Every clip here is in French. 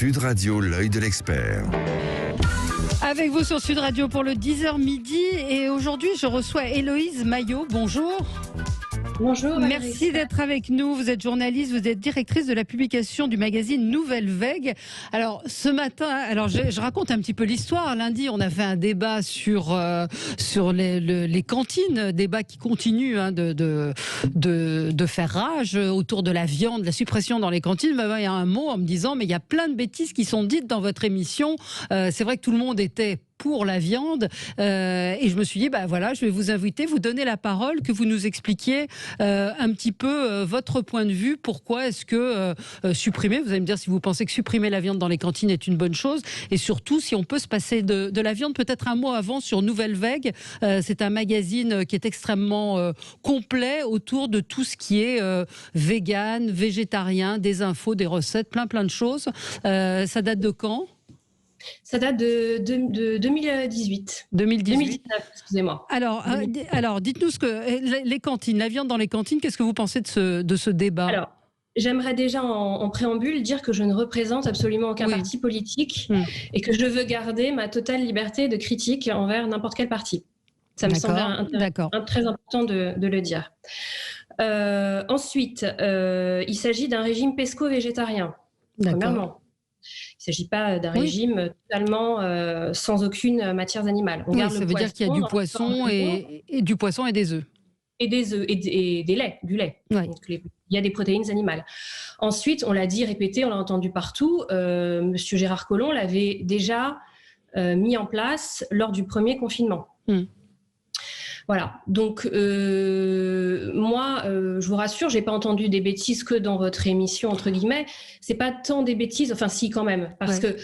Sud Radio, l'œil de l'expert. Avec vous sur Sud Radio pour le 10h midi. Et aujourd'hui, je reçois Héloïse Maillot. Bonjour. Bonjour. Merci d'être avec nous. Vous êtes journaliste, vous êtes directrice de la publication du magazine Nouvelle Vague. Alors, ce matin, je raconte un petit peu l'histoire. Lundi, on a fait un débat sur les cantines, débat qui continue de faire rage autour de la viande, la suppression dans les cantines. Il y a un mot en me disant, mais il y a plein de bêtises qui sont dites dans votre émission. C'est vrai que tout le monde était pour la viande et je me suis dit je vais vous inviter, vous donner la parole, que vous nous expliquiez un petit peu votre point de vue. Pourquoi est-ce que supprimer, vous allez me dire si vous pensez que supprimer la viande dans les cantines est une bonne chose, et surtout si on peut se passer de la viande. Peut-être un mot avant sur Nouvelle Vague. C'est un magazine qui est extrêmement complet autour de tout ce qui est vegan, végétarien, des infos, des recettes, plein de choses. Ça date de quand ? Ça date de 2018. 2019, excusez-moi. Alors, dites-nous ce que les cantines, la viande dans les cantines, qu'est-ce que vous pensez de ce débat ? Alors, j'aimerais déjà en préambule dire que je ne représente absolument aucun parti politique et que je veux garder ma totale liberté de critique envers n'importe quel parti. Ça me semble très important de le dire. Ensuite, il s'agit d'un régime pesco-végétarien, premièrement. Il ne s'agit pas d'un régime totalement sans aucune matière animale. Ça veut dire qu'il y a du poisson et du poisson et des œufs. Et des œufs et du lait. Ouais. Donc, il y a des protéines animales. Ensuite, on l'a dit, répété, on l'a entendu partout. Monsieur Gérard Collomb l'avait déjà mis en place lors du premier confinement. Voilà, donc moi, je vous rassure, j'ai pas entendu des bêtises que dans votre émission, entre guillemets. C'est pas tant des bêtises, enfin si quand même, parce que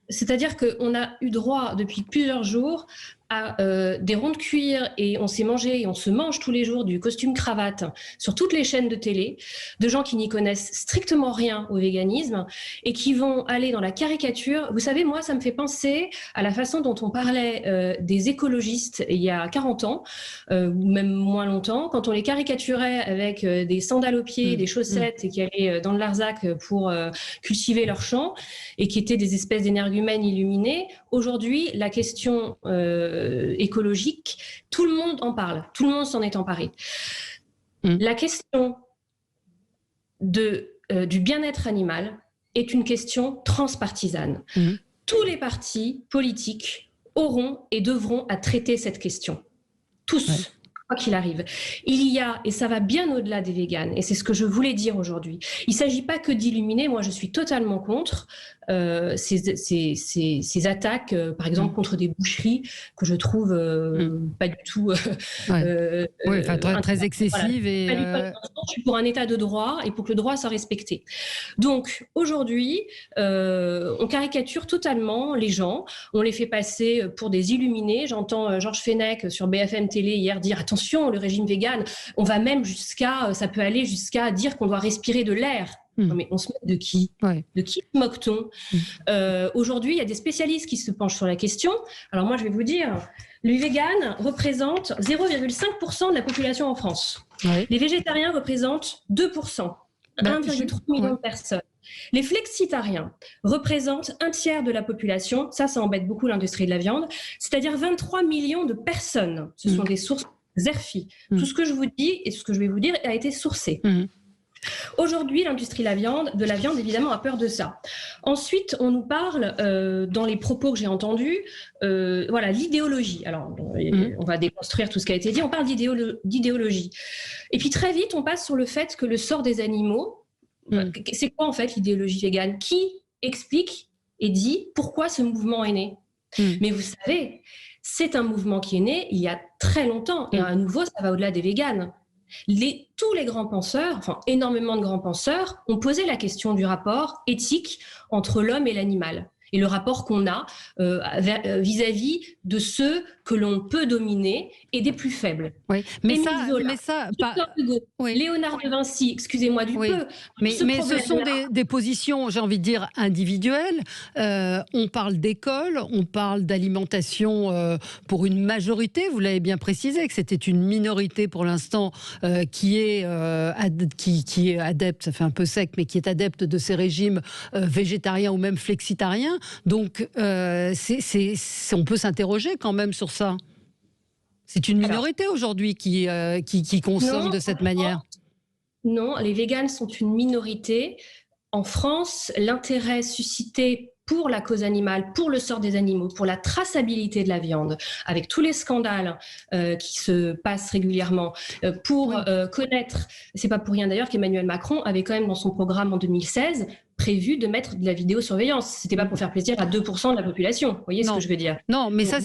c'est-à-dire qu'on a eu droit depuis plusieurs jours à des ronds de cuir, et on s'est mangé et on se mange tous les jours du costume cravate sur toutes les chaînes de télé, de gens qui n'y connaissent strictement rien au véganisme et qui vont aller dans la caricature. Vous savez, moi, ça me fait penser à la façon dont on parlait des écologistes il y a 40 ans, ou même moins longtemps, quand on les caricaturait avec des sandales aux pieds, des chaussettes, et qui allaient dans le Larzac pour cultiver leurs champs, et qui étaient des espèces d'énergumènes illuminés. Aujourd'hui, la question écologique, tout le monde en parle, tout le monde s'en est emparé. La question du bien-être animal est une question transpartisane. Tous les partis politiques auront et devront à traiter cette question. Tous. Quoi qu'il arrive. Il y a, et ça va bien au-delà des véganes, et c'est ce que je voulais dire aujourd'hui, il ne s'agit pas que d'illuminer. Moi je suis totalement contre ces attaques, par exemple contre des boucheries que je trouve pas du tout très excessives. Je suis pour un état de droit et pour que le droit soit respecté. Donc aujourd'hui, on caricature totalement les gens, on les fait passer pour des illuminés. J'entends Georges Fenech sur BFM Télé hier dire attention, le régime vegan, on va même ça peut aller jusqu'à dire qu'on doit respirer de l'air. Non, mais on se moque de qui ? De qui se moque-t-on ? Aujourd'hui, il y a des spécialistes qui se penchent sur la question. Alors moi, je vais vous dire, les véganes représentent 0,5% de la population en France. Les végétariens représentent 2%, 1,3 million de personnes. Les flexitariens représentent un tiers de la population. Ça embête beaucoup l'industrie de la viande. C'est-à-dire 23 millions de personnes. Ce sont des sources ZERFI. Tout ce que je vous dis et ce que je vais vous dire a été sourcé. Aujourd'hui, l'industrie de la viande, évidemment, a peur de ça. Ensuite, on nous parle, dans les propos que j'ai entendus, l'idéologie. Alors, on va déconstruire tout ce qui a été dit. On parle d'idéologie. Et puis, très vite, on passe sur le fait que le sort des animaux, c'est quoi, en fait, l'idéologie végane ? Qui explique et dit pourquoi ce mouvement est né ? Mais vous savez, c'est un mouvement qui est né il y a très longtemps. Et à nouveau, ça va au-delà des véganes. Tous les grands penseurs, enfin énormément de grands penseurs, ont posé la question du rapport éthique entre l'homme et l'animal. et le rapport qu'on a vis-à-vis de ceux que l'on peut dominer et des plus faibles. Oui, mais ça, Victor Hugo, oui. Léonard de Vinci, excusez-moi du peu. Mais ce sont des positions, j'ai envie de dire, individuelles. On parle d'école, on parle d'alimentation pour une majorité. Vous l'avez bien précisé que c'était une minorité pour l'instant qui est adepte, ça fait un peu sec, mais qui est adepte de ces régimes végétariens ou même flexitariens. Donc, on peut s'interroger quand même sur ça. C'est une minorité aujourd'hui qui consomme de cette manière. Non, les véganes sont une minorité. En France, l'intérêt suscité pour la cause animale, pour le sort des animaux, pour la traçabilité de la viande, avec tous les scandales qui se passent régulièrement, pour connaître, c'est pas pour rien d'ailleurs qu'Emmanuel Macron avait quand même dans son programme en 2016 prévu de mettre de la vidéosurveillance. C'était pas pour faire plaisir à 2% de la population. Vous voyez ce que je veux dire? Non, mais ça,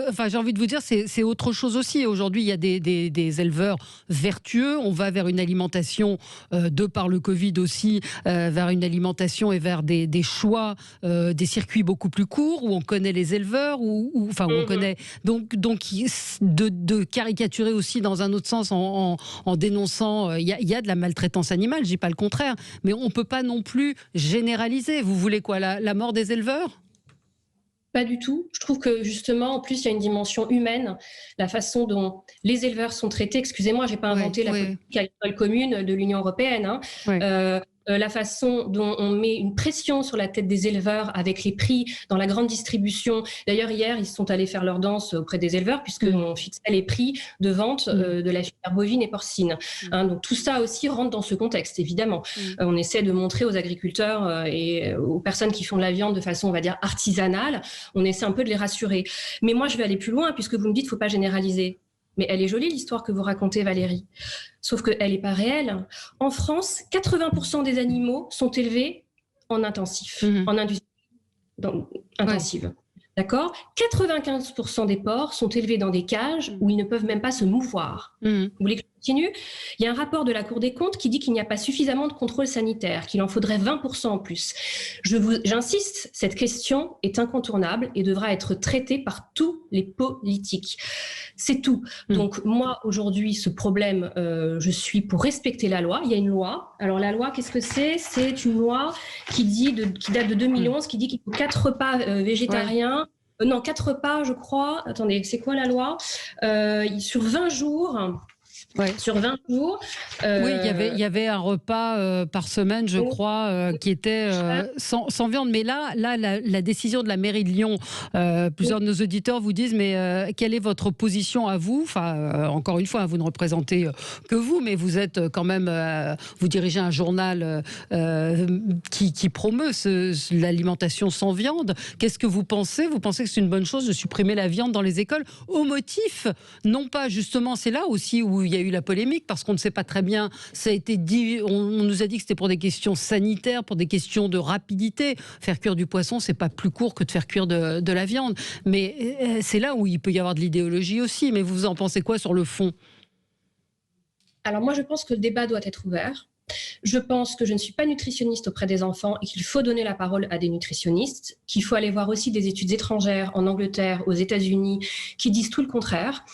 enfin, j'ai envie de vous dire, c'est autre chose aussi. Aujourd'hui, il y a des éleveurs vertueux. On va vers une alimentation, de par le Covid aussi, vers une alimentation et vers des choix, des circuits beaucoup plus courts, où on connaît les éleveurs, où on connaît... Donc de caricaturer aussi dans un autre sens en dénonçant... Il y a de la maltraitance animale, je dis pas le contraire, mais on peut pas non plus généraliser. Vous voulez quoi, la mort des éleveurs ? Pas du tout. Je trouve que justement, en plus, il y a une dimension humaine, la façon dont les éleveurs sont traités. Excusez-moi, j'ai pas inventé la politique agricole commune de l'Union européenne. La façon dont on met une pression sur la tête des éleveurs avec les prix dans la grande distribution. D'ailleurs, hier, ils sont allés faire leur danse auprès des éleveurs puisqu'on fixait les prix de vente de la filière bovine et porcine. Donc tout ça aussi rentre dans ce contexte, évidemment. On essaie de montrer aux agriculteurs et aux personnes qui font de la viande de façon, on va dire, artisanale, on essaie un peu de les rassurer. Mais moi, je vais aller plus loin puisque vous me dites qu'il ne faut pas généraliser. Mais elle est jolie, l'histoire que vous racontez, Valérie. Sauf qu'elle n'est pas réelle. En France, 80% des animaux sont élevés en intensif, en industrie intensive. D'accord ? 95% des porcs sont élevés dans des cages où ils ne peuvent même pas se mouvoir. Vous voulez que je continue ? Il y a un rapport de la Cour des comptes qui dit qu'il n'y a pas suffisamment de contrôle sanitaire, qu'il en faudrait 20% en plus. J'insiste, cette question est incontournable et devra être traitée par tous les politiques. C'est tout. Donc moi, aujourd'hui, ce problème, je suis pour respecter la loi. Il y a une loi. Alors la loi, qu'est-ce que c'est ? C'est une loi qui date de 2011, qui dit qu'il faut 4 repas végétariens. Non, 4 repas, je crois. Attendez, c'est quoi la loi ? Sur 20 jours... Sur 20 jours. Oui, il y avait un repas par semaine, je crois, qui était sans viande. Mais là la décision de la mairie de Lyon, plusieurs de nos auditeurs vous disent, mais quelle est votre position à vous ? Enfin, encore une fois, vous ne représentez que vous, mais vous êtes quand même, vous dirigez un journal qui promeut l'alimentation sans viande. Qu'est-ce que vous pensez ? Vous pensez que c'est une bonne chose de supprimer la viande dans les écoles au motif, non pas justement, c'est là aussi où il y a eu la polémique, parce qu'on ne sait pas très bien, ça a été dit, on nous a dit que c'était pour des questions sanitaires, pour des questions de rapidité. Faire cuire du poisson, c'est pas plus court que de faire cuire de la viande. Mais c'est là où il peut y avoir de l'idéologie aussi. Mais vous en pensez quoi sur le fond ? Alors moi, je pense que le débat doit être ouvert. Je pense que je ne suis pas nutritionniste auprès des enfants et qu'il faut donner la parole à des nutritionnistes, qu'il faut aller voir aussi des études étrangères en Angleterre, aux États-Unis, qui disent tout le contraire.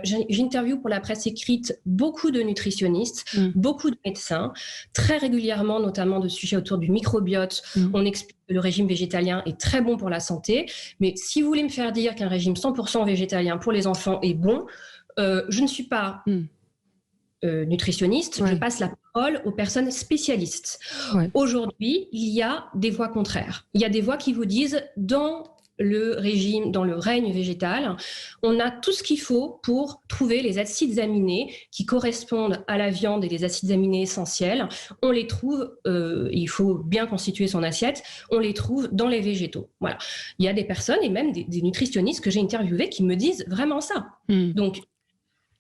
J'interviewe pour la presse écrite beaucoup de nutritionnistes, beaucoup de médecins, très régulièrement, notamment de sujets autour du microbiote. On explique que le régime végétalien est très bon pour la santé, mais si vous voulez me faire dire qu'un régime 100% végétalien pour les enfants est bon, je ne suis pas... nutritionniste, je passe la parole aux personnes spécialistes. Aujourd'hui, il y a des voix contraires. Il y a des voix qui vous disent, dans le règne végétal, on a tout ce qu'il faut pour trouver les acides aminés qui correspondent à la viande et les acides aminés essentiels. On les trouve, il faut bien constituer son assiette, on les trouve dans les végétaux. Voilà. Il y a des personnes et même des nutritionnistes que j'ai interviewés qui me disent vraiment ça. Donc,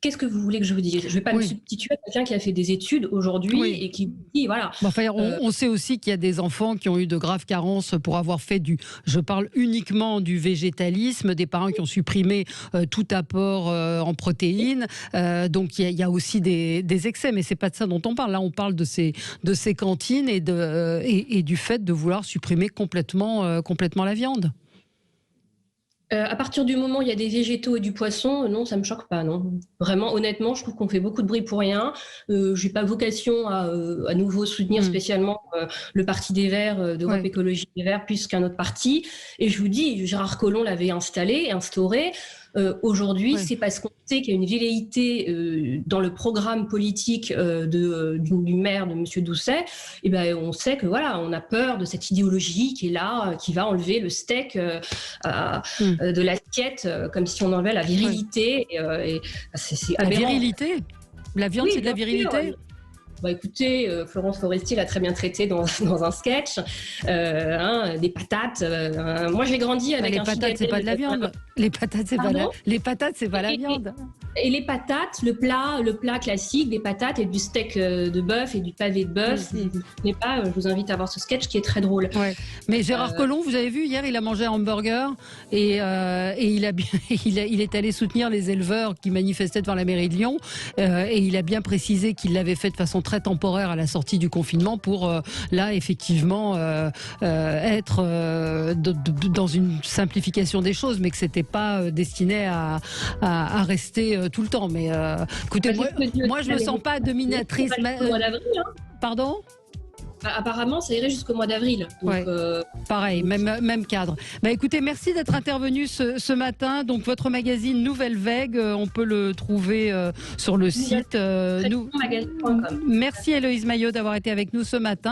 qu'est-ce que vous voulez que je vous dise? Je ne vais pas me substituer à quelqu'un qui a fait des études aujourd'hui et qui dit, voilà. Enfin, on sait aussi qu'il y a des enfants qui ont eu de graves carences pour avoir fait je parle uniquement du végétalisme, des parents qui ont supprimé tout apport en protéines. Donc il y a aussi des excès, mais c'est pas de ça dont on parle. Là, on parle de ces cantines et du fait de vouloir supprimer complètement la viande. À partir du moment où il y a des végétaux et du poisson, non, ça me choque pas, non. Vraiment, honnêtement, je trouve qu'on fait beaucoup de bruit pour rien. J'ai pas vocation à nouveau soutenir spécialement le Parti des Verts, d'Europe Écologie des Verts, plus qu'un autre parti. Et je vous dis, Gérard Collomb l'avait instauré. Aujourd'hui, c'est parce qu'on sait qu'il y a une velléité dans le programme politique du maire de M. Doucet. Et ben, on sait que voilà, on a peur de cette idéologie qui est là, qui va enlever le steak de l'assiette, comme si on enlevait la virilité. C'est la virilité. La viande, c'est de la virilité. Bah écoutez, Florence Foresti l'a très bien traité dans un sketch. Des patates. Moi, j'ai grandi avec les patates, c'est pas de la viande. Les patates, c'est pas la viande. Et les patates, le plat classique, des patates et du steak de bœuf et du pavé de bœuf. Si vous ne connaissez pas, je vous invite à voir ce sketch qui est très drôle. Ouais. Mais Gérard Collomb, vous avez vu, hier, il a mangé un hamburger et il est allé soutenir les éleveurs qui manifestaient devant la mairie de Lyon. Et il a bien précisé qu'il l'avait fait de façon très temporaire à la sortie du confinement pour, là, effectivement, être dans une simplification des choses, mais que c'était pas destiné à rester tout le temps. Mais écoutez, moi je me sens pas dominatrice. Pardon ? Apparemment, ça irait jusqu'au mois d'avril. Pareil, même cadre. Écoutez, merci d'être intervenu ce matin. Donc, votre magazine Nouvelle Vague, on peut le trouver sur le site. Merci Héloïse Maillot d'avoir été avec nous ce matin.